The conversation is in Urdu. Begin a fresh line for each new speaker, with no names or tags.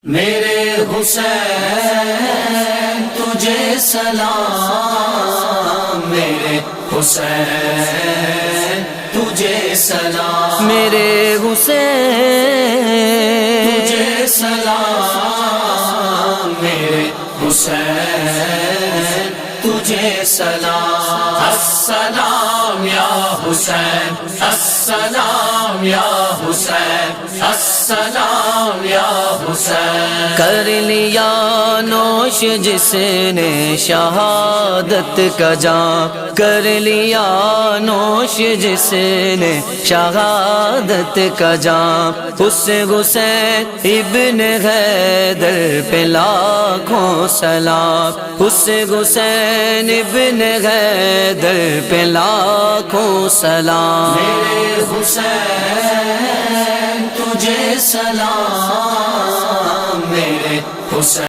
میرے حسین تجھے سلام، میرے حسین تجھے سلام،
میرے حسین
تجھے سلام، میرے حسین تجھے سلام۔ السلام یا حسین، السلام یا حسین، السلام یا حسین۔
کر لیا نوش جس نے شہادت کا جام، کر لیا نوش جس نے شہادت کا جام، اس حسین ابن حیدر پہ لاکھوں سلام، اس حسین ابن حیدر پہ لاکھوں سلام۔
میرے حسین تجھے سلام، میرے حسین